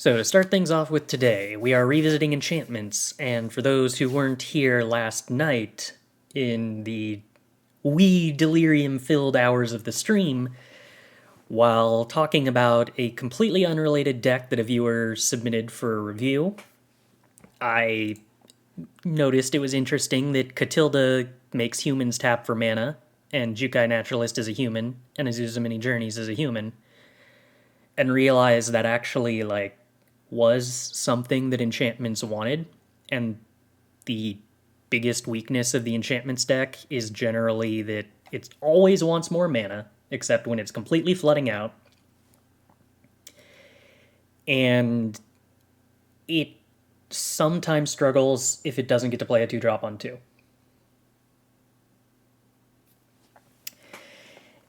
So to start things off with today, we are revisiting Enchantments, and for those who weren't here last night in the wee delirium-filled hours of the stream, while talking about a completely unrelated deck that a viewer submitted for review, I noticed it was interesting that Katilda makes humans tap for mana, and Jukai Naturalist is a human, and Azusa Mini Journeys is a human, and realized that actually, was something that Enchantments wanted, and the biggest weakness of the Enchantments deck is generally that it always wants more mana, except when it's completely flooding out, and it sometimes struggles if it doesn't get to play a 2-drop on 2.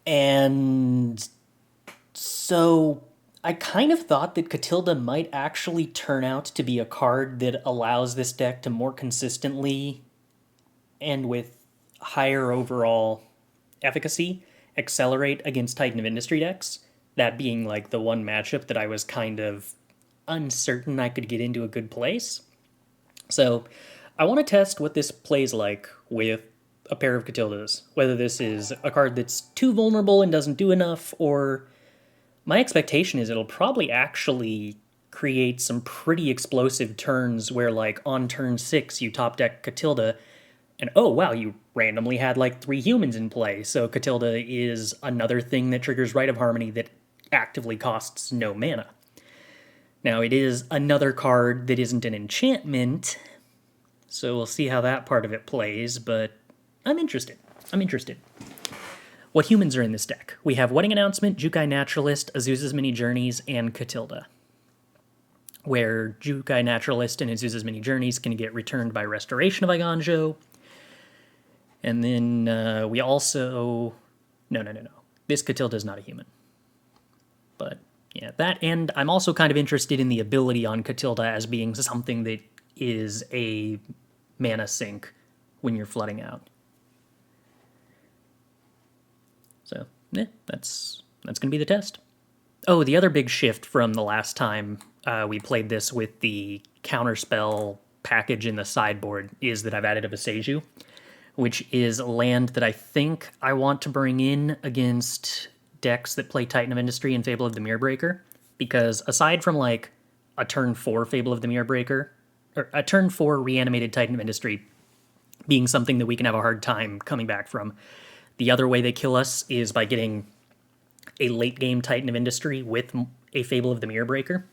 And so I kind of thought that Katilda might actually turn out to be a card that allows this deck to more consistently and with higher overall efficacy accelerate against Titan of Industry decks. That being like the one matchup that I was kind of uncertain I could get into a good place. So I want to test what this plays like with a pair of Katildas. Whether this is a card that's too vulnerable and doesn't do enough, or my expectation is it'll probably actually create some pretty explosive turns where, like, on turn 6, you top deck Katilda, and oh wow, you randomly had like 3 humans in play, so Katilda is another thing that triggers Rite of Harmony that actively costs no mana. Now, it is another card that isn't an enchantment, so we'll see how that part of it plays, but I'm interested. What humans are in this deck? We have Wedding Announcement, Jukai Naturalist, Azusa's Mini Journeys, and Katilda. Where Jukai Naturalist and Azusa's Mini Journeys can get returned by Restoration of Eiganjo. And then we also... No. This Katilda is not a human. But yeah, that, and I'm also kind of interested in the ability on Katilda as being something that is a mana sink when you're flooding out. So, yeah, that's going to be the test. Oh, the other big shift from the last time we played this with the counterspell package in the sideboard is that I've added a Boseiju, which is a land that I think I want to bring in against decks that play Titan of Industry and Fable of the Mirrorbreaker, because aside from like a turn 4 Fable of the Mirrorbreaker, or a turn 4 reanimated Titan of Industry being something that we can have a hard time coming back from, the other way they kill us is by getting a late game Titan of Industry with a Fable of the Mirrorbreaker.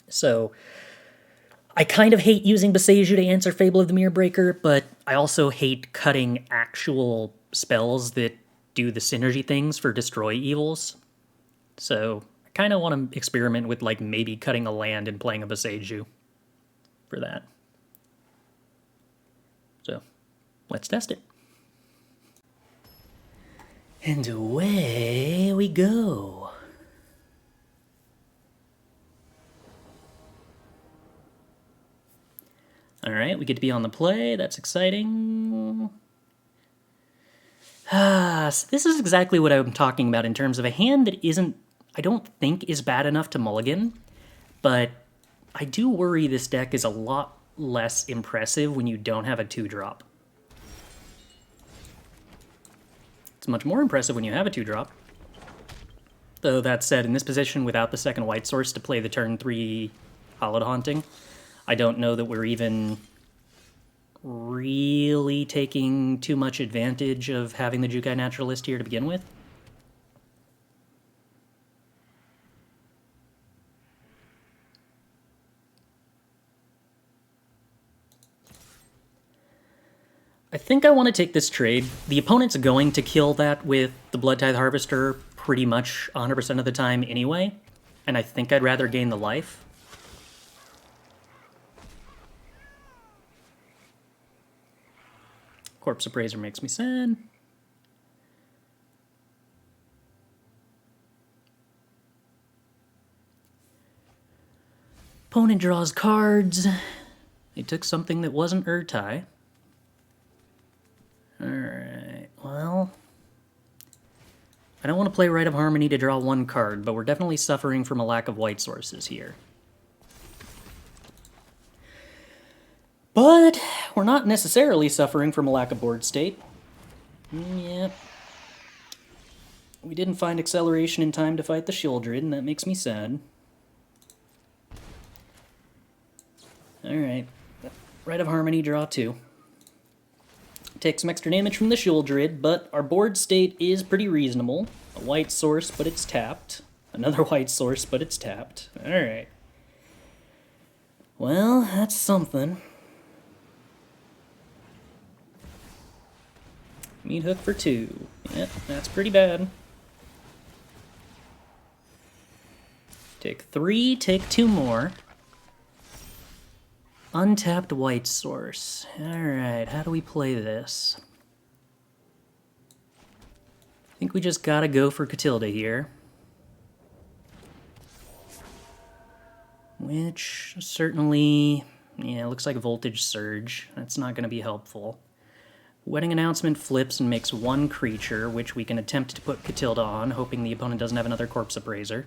So I kind of hate using Boseiju to answer Fable of the Mirrorbreaker, but I also hate cutting actual spells that do the synergy things for destroy evils. So I kind of want to experiment with like maybe cutting a land and playing a Boseiju for that. So let's test it. And away we go. All right, we get to be on the play. That's exciting. So this is exactly what I'm talking about in terms of a hand that I don't think is bad enough to mulligan, but I do worry this deck is a lot less impressive when you don't have a 2-drop. It's much more impressive when you have a 2-drop. Though that said, in this position without the second white source to play the turn 3 Hallowed Haunting, I don't know that we're even really taking too much advantage of having the Jukai Naturalist here to begin with. I think I want to take this trade. The opponent's going to kill that with the Blood Tithe Harvester pretty much 100% of the time anyway, and I think I'd rather gain the life. Corpse Appraiser makes me sad. Opponent draws cards. They took something that wasn't Urtai. Alright, well, I don't want to play Rite of Harmony to draw 1 card, but we're definitely suffering from a lack of white sources here. But we're not necessarily suffering from a lack of board state. Yep. We didn't find acceleration in time to fight the Shieldred, and that makes me sad. Alright. Rite of Harmony, draw 2. Take some extra damage from the Shieldred, but our board state is pretty reasonable. A white source, but it's tapped. Another white source, but it's tapped. Alright. Well, that's something. Meat hook for 2. Yep, that's pretty bad. Take 3, take 2 more. Untapped white source. Alright, how do we play this? I think we just gotta go for Katilda here. Which certainly, yeah, looks like Voltage Surge. That's not gonna be helpful. Wedding Announcement flips and makes 1 creature, which we can attempt to put Katilda on, hoping the opponent doesn't have another Corpse Appraiser.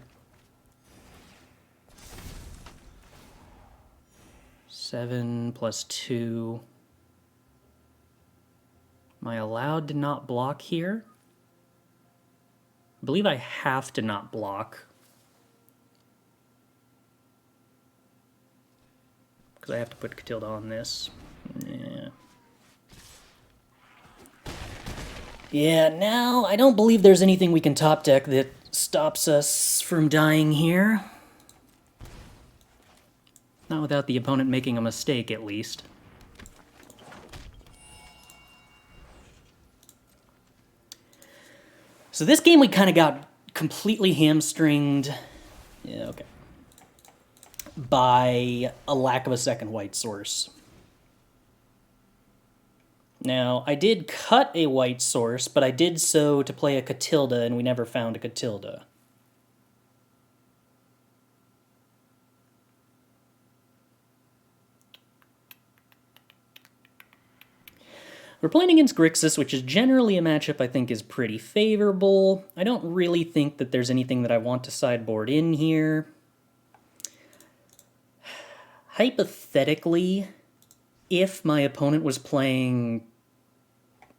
7 plus 2. Am I allowed to not block here? I believe I have to not block. Because I have to put Katilda on this. Yeah. Yeah, now I don't believe there's anything we can top deck that stops us from dying here. Not without the opponent making a mistake, at least. So this game we kind of got completely hamstringed. Yeah, okay. By a lack of a second white source. Now, I did cut a white source, but I did so to play a Katilda, and we never found a Katilda. We're playing against Grixis, which is generally a matchup I think is pretty favorable. I don't really think that there's anything that I want to sideboard in here. Hypothetically, if my opponent was playing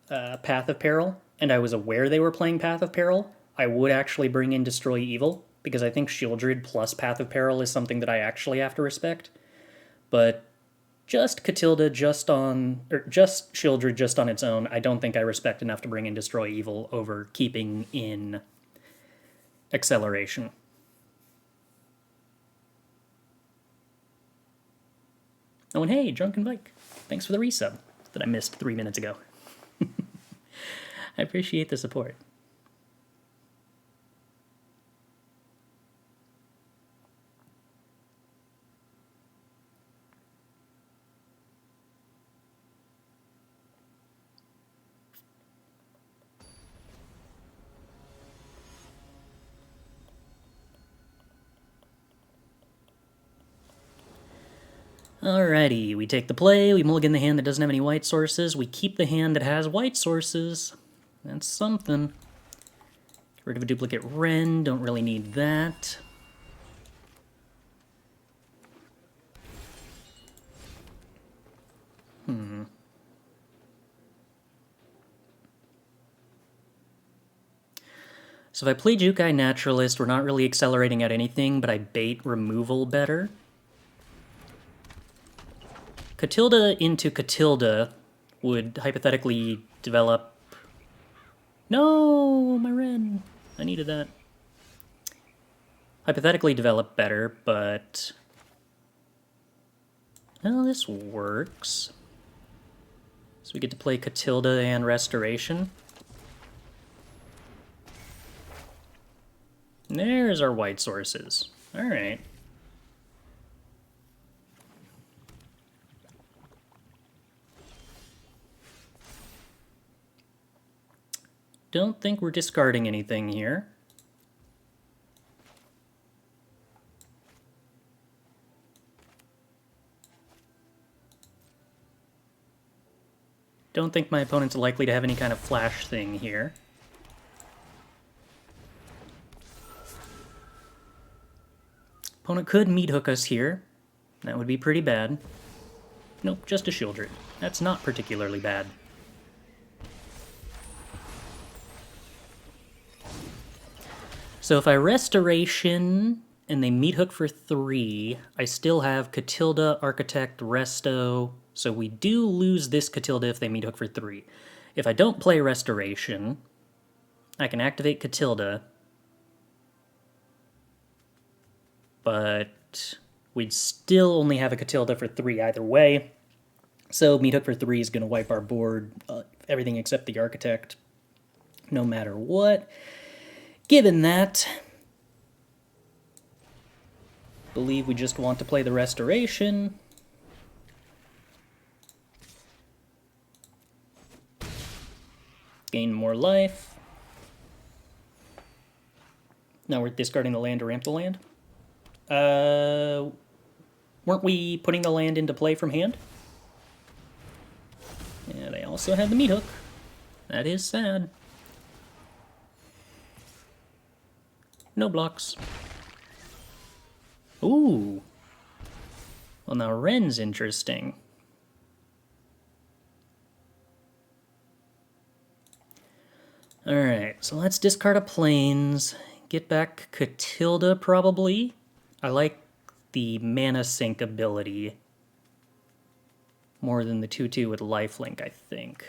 Path of Peril, and I was aware they were playing Path of Peril, I would actually bring in Destroy Evil, because I think Shieldred plus Path of Peril is something that I actually have to respect. But just Katilda, just Shieldred just on its own, I don't think I respect enough to bring in Destroy Evil over keeping in Acceleration. Oh, and hey, Drunken Bike, thanks for the resub that I missed 3 minutes ago. I appreciate the support. Alrighty, we take the play, we mulligan the hand that doesn't have any white sources, we keep the hand that has white sources. That's something. Get rid of a duplicate Wrenn, don't really need that. So if I play Jukai Naturalist, we're not really accelerating at anything, but I bait removal better. Katilda into Katilda would hypothetically develop... No, my Wrenn. I needed that. Hypothetically develop better, but... Well, this works. So we get to play Katilda and Restoration. There's our white sources. Alright. Don't think we're discarding anything here. Don't think my opponent's likely to have any kind of flash thing here. Opponent could meat hook us here. That would be pretty bad. Nope, just a Shieldred. That's not particularly bad. So if I Restoration and they meat hook for 3, I still have Katilda, Architect, Resto, so we do lose this Katilda if they meat hook for 3. If I don't play Restoration, I can activate Katilda, but we'd still only have a Katilda for 3 either way, so meat hook for 3 is going to wipe our board, everything except the Architect, no matter what. Given that, believe we just want to play the Restoration. Gain more life. Now we're discarding the land to ramp the land. Weren't we putting the land into play from hand? Yeah, they also had the meat hook. That is sad. No blocks. Ooh. Well, now Wrenn's interesting. Alright, so let's discard a Plains. Get back Katilda, probably. I like the mana sink ability more than the 2/2 with lifelink, I think.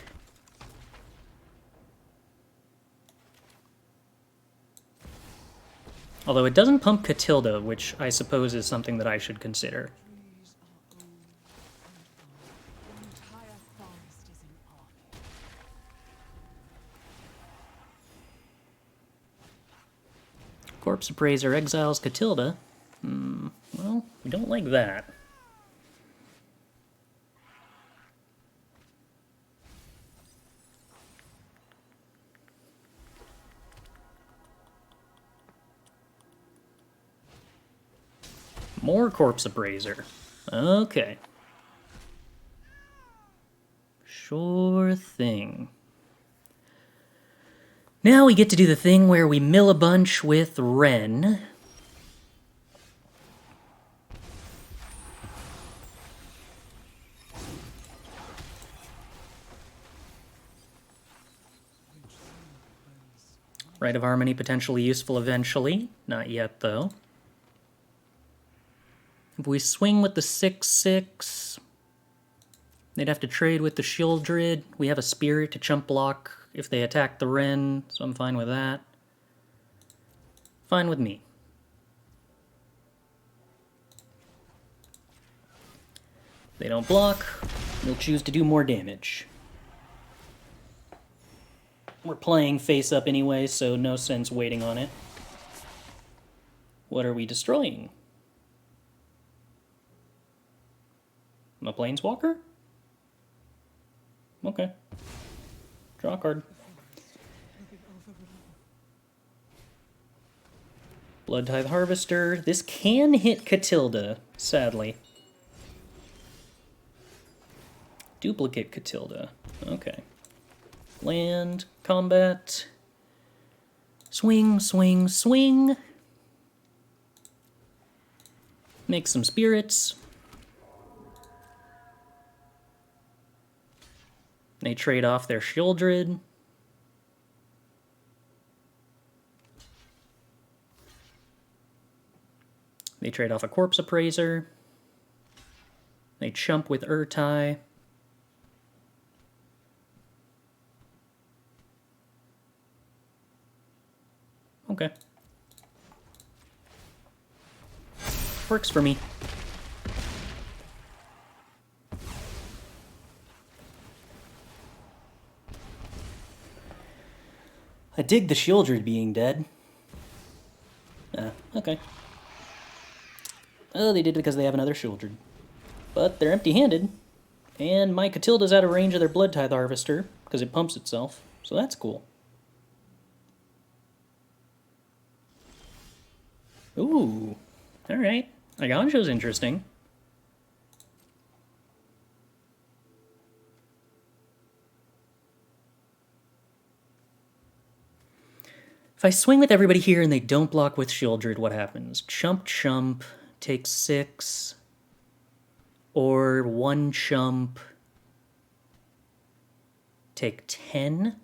Although it doesn't pump Katilda, which I suppose is something that I should consider. Corpse Appraiser exiles Katilda. Well, we don't like that. More Corpse Appraiser. Okay. Sure thing. Now we get to do the thing where we mill a bunch with Wrenn. Rite of Harmony potentially useful eventually. Not yet, though. If we swing with the 6/6, they'd have to trade with the Shieldred. We have a Spirit to chump block if they attack the Wrenn, so I'm fine with that. Fine with me. They don't block, we'll choose to do more damage. We're playing face up anyway, so no sense waiting on it. What are we destroying? A Planeswalker? Okay. Draw a card. Bloodtithe Harvester. This can hit Katilda, sadly. Duplicate Katilda. Okay. Land, combat. Swing, swing, swing. Make some spirits. They trade off their Shieldred. They trade off a Corpse Appraiser. They chump with Urtai. Okay. Works for me. I dig the Shieldred being dead. Okay. Oh, they did because they have another Shieldred. But they're empty-handed. And my Katilda's out of range of their Bloodtithe Harvester, because it pumps itself. So that's cool. Ooh. Alright. Eiganjo's interesting. If I swing with everybody here and they don't block with Shieldred, what happens? Chump, chump, take 6. Or one chump, take 10.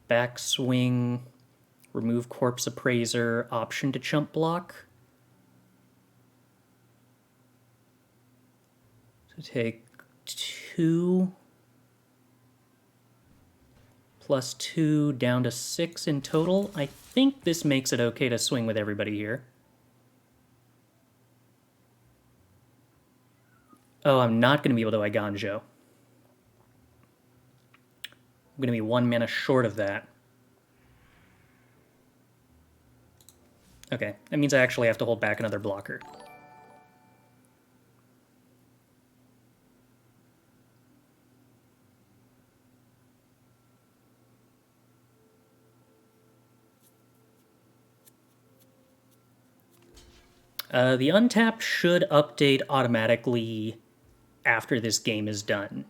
Backswing, remove Corpse Appraiser, option to chump block. So take 2 plus 2 down to 6 in total. I think this makes it okay to swing with everybody here. Oh, I'm not going to be able to Eiganjo. I'm going to be 1 mana short of that. Okay, that means I actually have to hold back another blocker. The untap should update automatically after this game is done.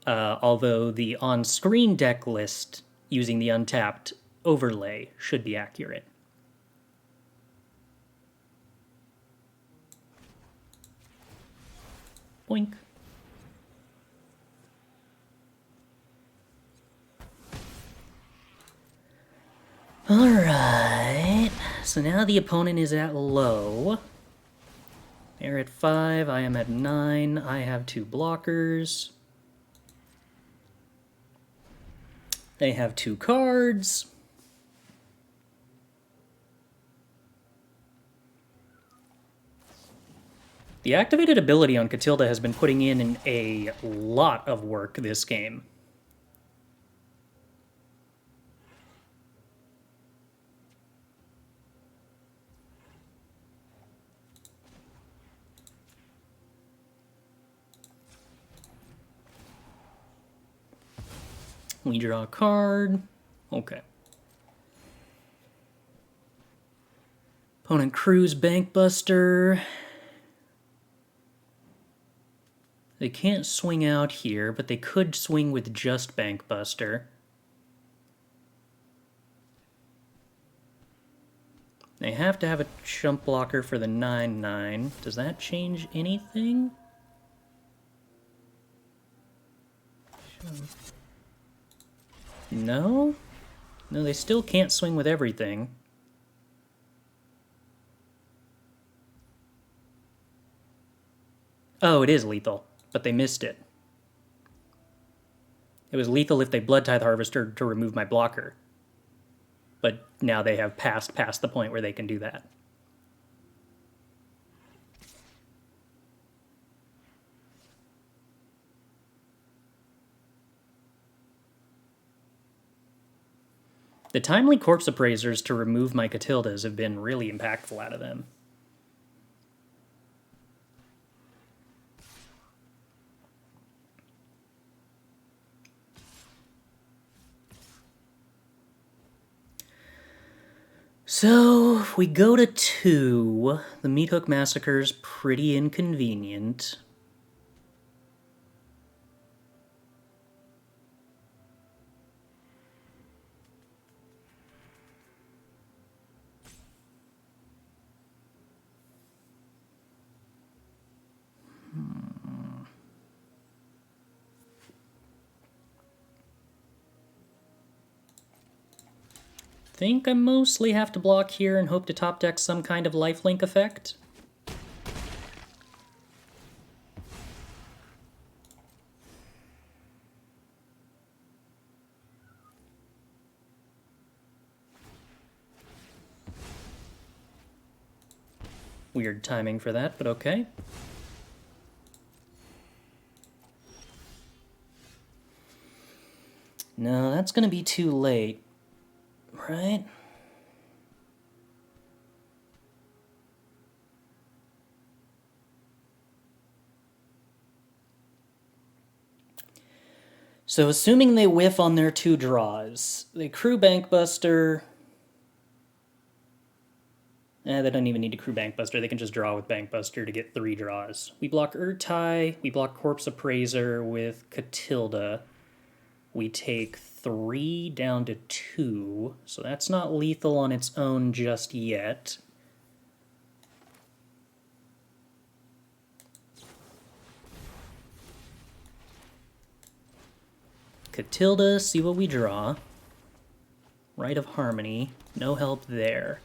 Although the on-screen deck list using the untapped overlay should be accurate. Boink. Alright, so now the opponent is at low. They're at 5, I am at 9, I have 2 blockers. They have 2 cards. The activated ability on Katilda has been putting in a lot of work this game. We draw a card. Okay. Opponent Cruise Bankbuster. They can't swing out here, but they could swing with just Bankbuster. They have to have a chump blocker for the 9/9. Does that change anything? No? No, they still can't swing with everything. Oh, it is lethal, but they missed it. It was lethal if they Blood Tithe Harvester to remove my blocker. But now they have passed past the point where they can do that. The timely Corpse Appraisers to remove my Katildas have been really impactful out of them. So, if we go to 2, the Meat Hook Massacre's pretty inconvenient. Think I mostly have to block here and hope to top deck some kind of lifelink effect. Weird timing for that, but okay. No, that's gonna be too late. Right? So assuming they whiff on their 2 draws, they crew Bankbuster. They don't even need to crew Bankbuster, they can just draw with Bankbuster to get 3 draws. We block Urtai, we block Corpse Appraiser with Katilda. We take 3 down to 2, so that's not lethal on its own just yet. Katilda, see what we draw. Rite of Harmony, no help there.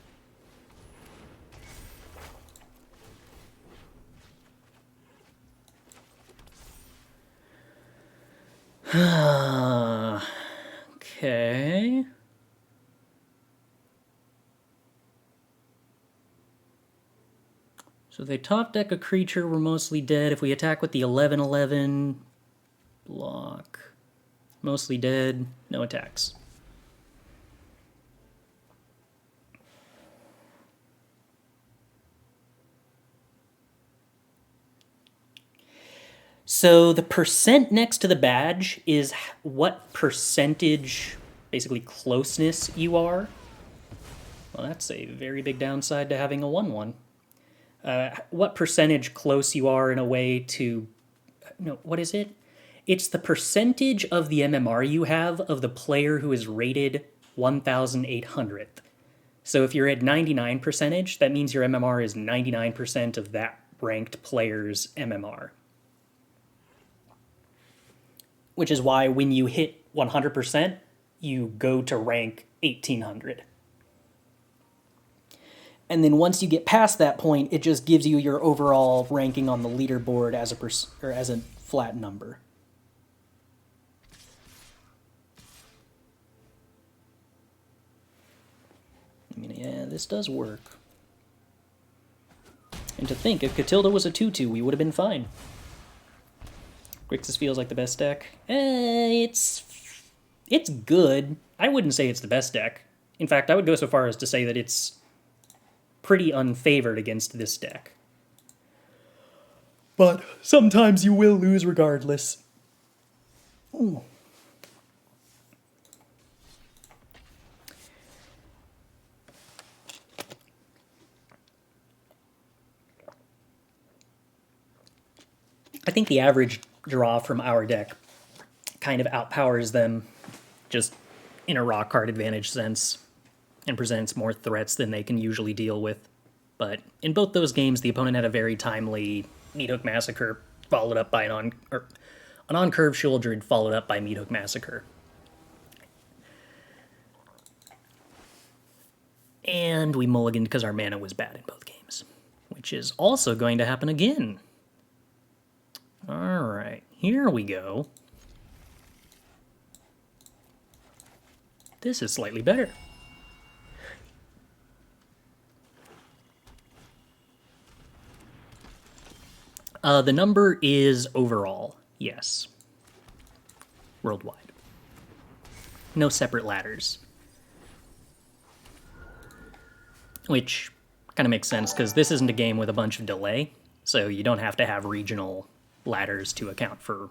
Okay. So they top deck a creature, we're mostly dead. If we attack with the 11/11, block. Mostly dead, no attacks. So the percent next to the badge is what percentage, basically closeness, you are. Well, that's a very big downside to having a 1/1. What percentage close you are in a way to... No, what is it? It's the percentage of the MMR you have of the player who is rated 1,800th. So if you're at 99%, that means your MMR is 99% of that ranked player's MMR. Which is why when you hit 100%, you go to rank 1800. And then once you get past that point, it just gives you your overall ranking on the leaderboard as a flat number. I mean, yeah, this does work. And to think, if Katilda was a 2/2, we would have been fine. Grixis feels like the best deck. It's good. I wouldn't say it's the best deck. In fact, I would go so far as to say that it's pretty unfavored against this deck. But sometimes you will lose regardless. Ooh. I think the average draw from our deck kind of outpowers them just in a raw card advantage sense and presents more threats than they can usually deal with. But in both those games, the opponent had a very timely Meathook Massacre followed up by an on-curve Shieldred followed up by Meathook Massacre. And we mulliganed because our mana was bad in both games, which is also going to happen again. Alright, here we go. This is slightly better. The number is overall, yes. Worldwide. No separate ladders. Which kind of makes sense, because this isn't a game with a bunch of delay, so you don't have to have regional ladders to account for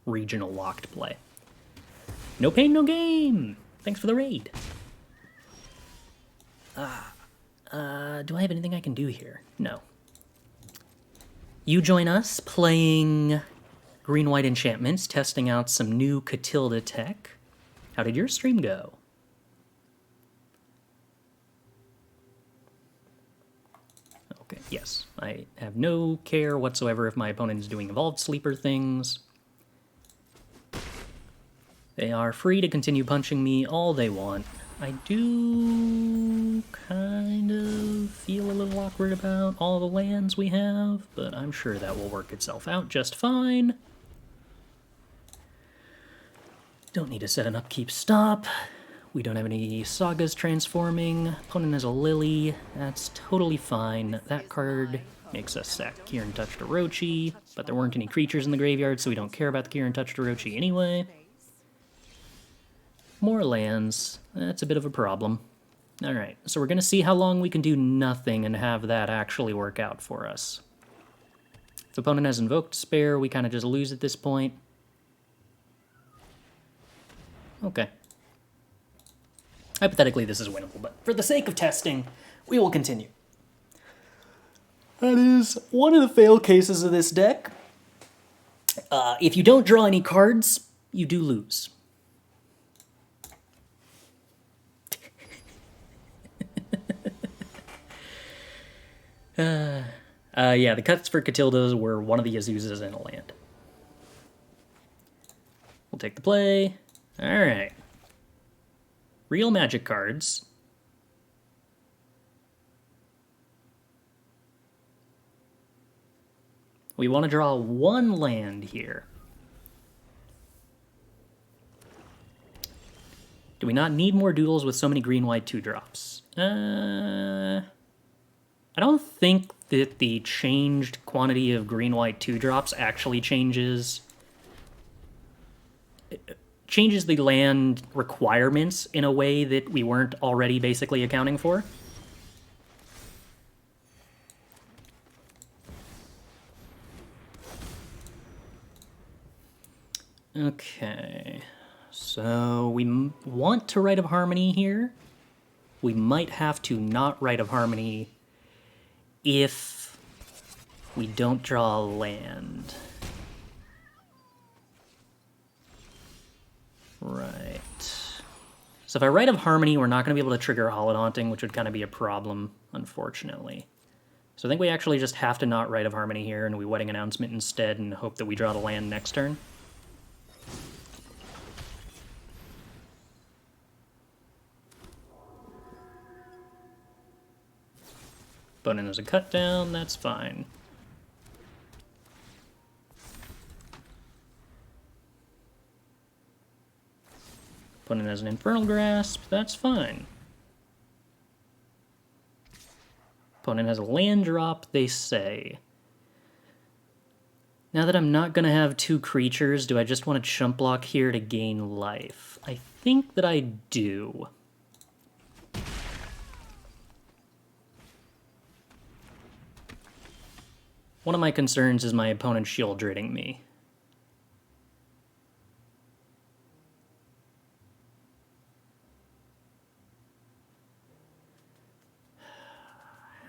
regional locked play. No pain, no gain! Thanks for the raid. Do I have anything I can do here? No. You join us playing Green-White Enchantments, testing out some new Katilda tech. How did your stream go? Okay, yes. I have no care whatsoever if my opponent is doing Evolved Sleeper things. They are free to continue punching me all they want. I do kind of feel a little awkward about all the lands we have, but I'm sure that will work itself out just fine. Don't need to set an upkeep stop. We don't have any Sagas transforming. Opponent has a Lily. That's totally fine. That card makes us sack Kirin Touched Orochi, but there weren't any creatures in the graveyard, so we don't care about the Kirin Touched Orochi anyway. More lands. That's a bit of a problem. Alright, so we're going to see how long we can do nothing and have that actually work out for us. If the opponent has Invoked Despair, we kind of just lose at this point. Okay. Hypothetically, this is winnable, but for the sake of testing, we will continue. That is one of the fail cases of this deck. If you don't draw any cards, you do lose. Yeah, the cuts for Katilda were one of the Azuzas in a land. We'll take the play. Alright. Real magic cards. We want to draw one land here. Do we not need more duels with so many green-white 2-drops? I don't think that the changed quantity of green-white 2-drops actually changes the land requirements in a way that we weren't already basically accounting for. Okay, so we want to Rite of Harmony here. We might have to not Rite of Harmony if we don't draw a land. Right. So if I Rite of Harmony, we're not going to be able to trigger Hallowed Haunting, which would kind of be a problem, unfortunately. So I think we actually just have to not Rite of Harmony here, and we Wedding Announcement instead and hope that we draw the land next turn. Opponent has a cut down, that's fine. Opponent has an Infernal Grasp, that's fine. Opponent has a land drop, they say. Now that I'm not going to have 2 creatures, do I just want to chump block here to gain life? I think that I do. One of my concerns is my opponent shield dritting me.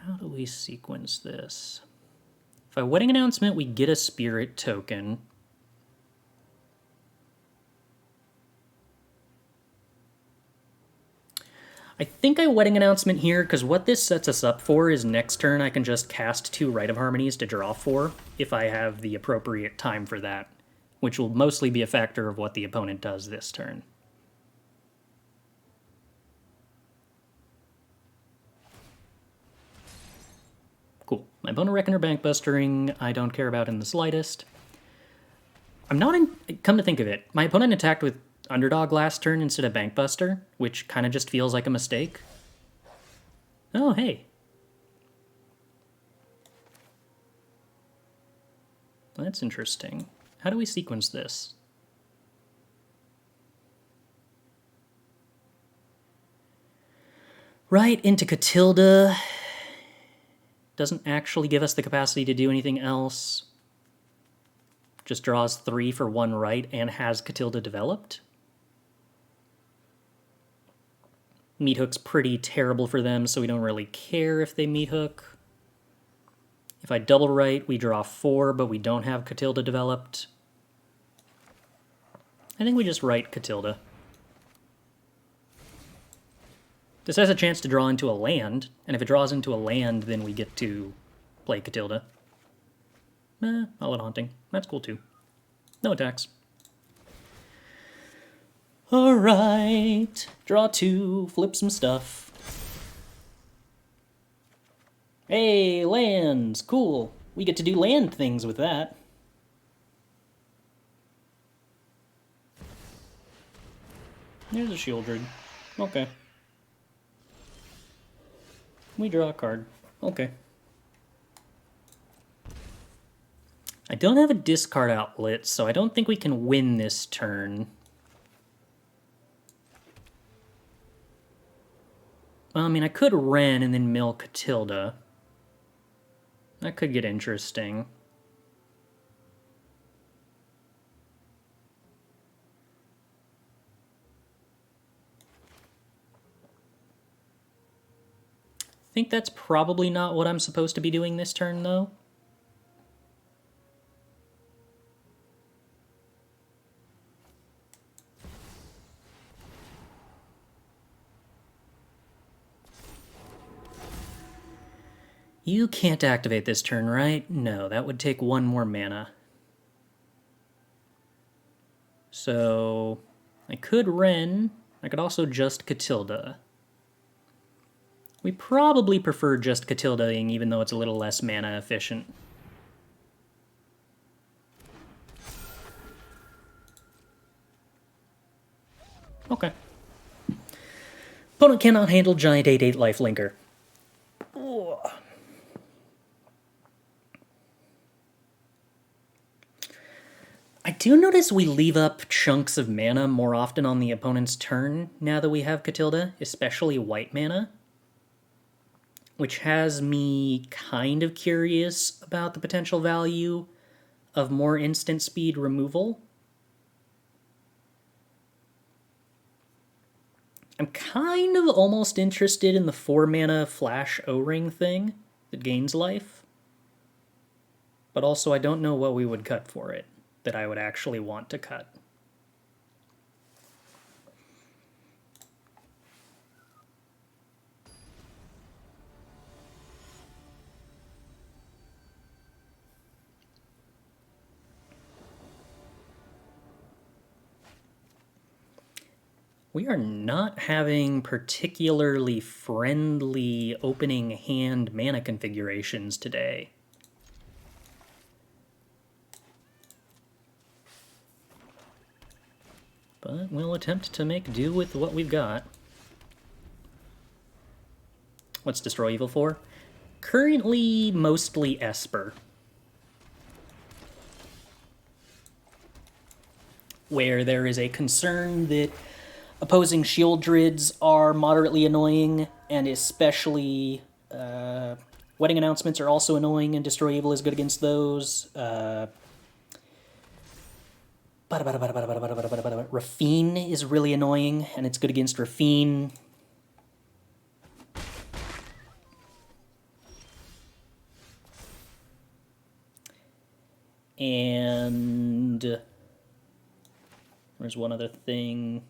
How do we sequence this? If I Wedding Announcement, we get a spirit token. I think I Wedding Announcement here, because what this sets us up for is next turn I can just cast 2 Rite of Harmonies to draw 4, if I have the appropriate time for that, which will mostly be a factor of what the opponent does this turn. Cool. My opponent Reckoner Bankbustering, I don't care about in the slightest. Come to think of it, my opponent attacked with Underdog last turn instead of Bankbuster, which kind of just feels like a mistake. Oh, hey. That's interesting. How do we sequence this? Right into Katilda. Doesn't actually give us the capacity to do anything else. Just draws 3 for 1 right and has Katilda developed. Meat Hook's pretty terrible for them, so we don't really care if they Meat Hook. If I double right, we draw 4, but we don't have Katilda developed. I think we just write Katilda. This has a chance to draw into a land, and if it draws into a land, then we get to play Katilda. Hallowed Haunting. That's cool too. No attacks. Alright. Draw 2, flip some stuff. Hey, lands! Cool. We get to do land things with that. There's a Shieldred. Okay. We draw a card. Okay. I don't have a discard outlet, so I don't think we can win this turn. Well, I mean, I could Wrenn and then mill Katilda. That could get interesting. I think that's probably not what I'm supposed to be doing this turn, though. You can't activate this turn, right? No, that would take 1 more mana. So I could Wrenn. I could also just Katilda. We probably prefer just Katildaing, even though it's a little less mana efficient. Okay. Opponent cannot handle giant 8/8 lifelinker. Ugh. I do notice we leave up chunks of mana more often on the opponent's turn now that we have Katilda, especially white mana, which has me kind of curious about the potential value of more instant speed removal. I'm kind of almost interested in the 4-mana Flash O-Ring thing that gains life, but also I don't know what we would cut for it that I would actually want to cut. We are not having particularly friendly opening hand mana configurations today. But we'll attempt to make do with what we've got. What's Destroy Evil for? Currently, mostly Esper. Where there is a concern that opposing shield druids are moderately annoying, and especially wedding announcements are also annoying, and Destroy Evil is good against those. Raffine is really annoying, and it's good against Raffine. And there's one other thing.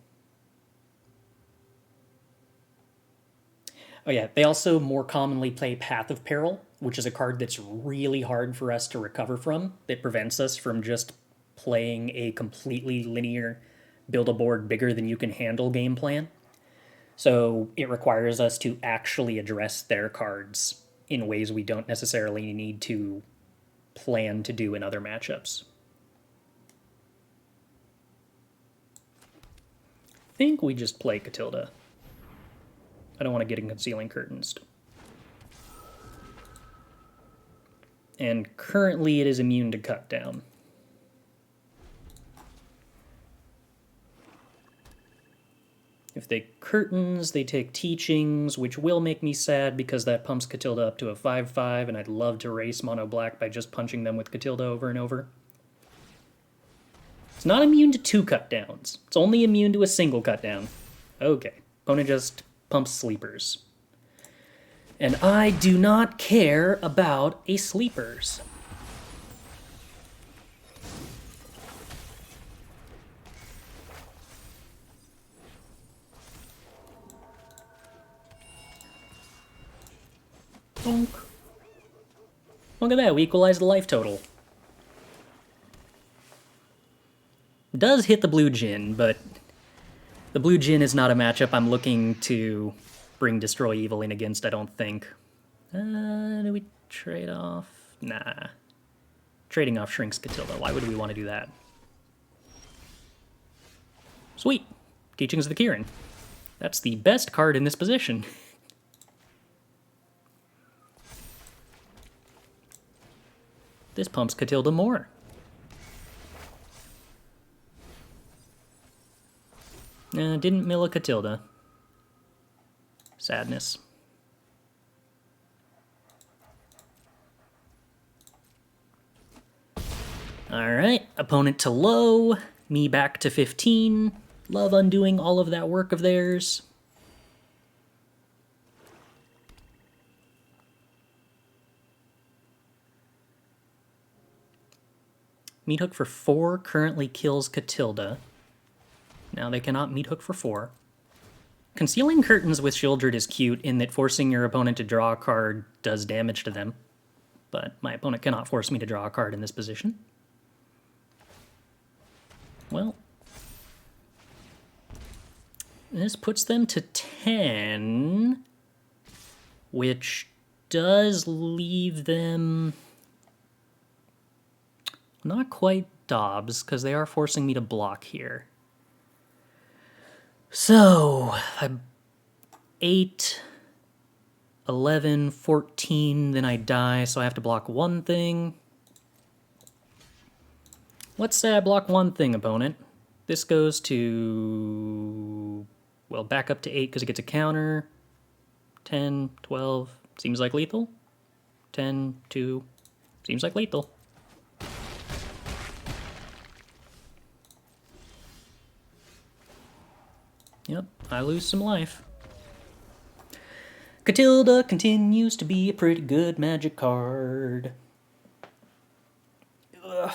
Oh yeah, they also more commonly play Path of Peril, which is a card that's really hard for us to recover from, that prevents us from just playing a completely linear build a board bigger than you can handle game plan. So it requires us to actually address their cards in ways we don't necessarily need to plan to do in other matchups. I think we just play Katilda. I don't want to get in Concealing Curtains. And currently it is immune to Cut Down. If they Curtains, they take Teachings, which will make me sad because that pumps Katilda up to a 5/5, and I'd love to race mono black by just punching them with Katilda over and over. It's not immune to 2 cut downs. It's only immune to a single cut down. Okay, opponent just pumps sleepers. And I do not care about a sleepers. Bonk. Look at that, we equalized the life total. Does hit the blue Djinn, but the blue Djinn is not a matchup I'm looking to bring Destroy Evil in against, I don't think. Do we trade off? Nah. Trading off shrinks Katilda. Why would we want to do that? Sweet. Teachings of the Kirin. That's the best card in this position. This pumps Katilda more. Didn't mill a Katilda. Sadness. Alright, opponent to low, me back to 15. Love undoing all of that work of theirs. Meat Hook for 4 currently kills Katilda. Now they cannot Meat Hook for 4. Concealing Curtains with Shieldred is cute in that forcing your opponent to draw a card does damage to them. But my opponent cannot force me to draw a card in this position. Well, This puts them to 10, which does leave them not quite Dobbs, because they are forcing me to block here. So, 8, 11, 14, then I die, so I have to block one thing. Let's say I block one thing, opponent. This goes to, well, back up to 8 because it gets a counter. 10, 12, seems like lethal. 10, 2, seems like lethal. Yep, I lose some life. Katilda continues to be a pretty good magic card. Ugh.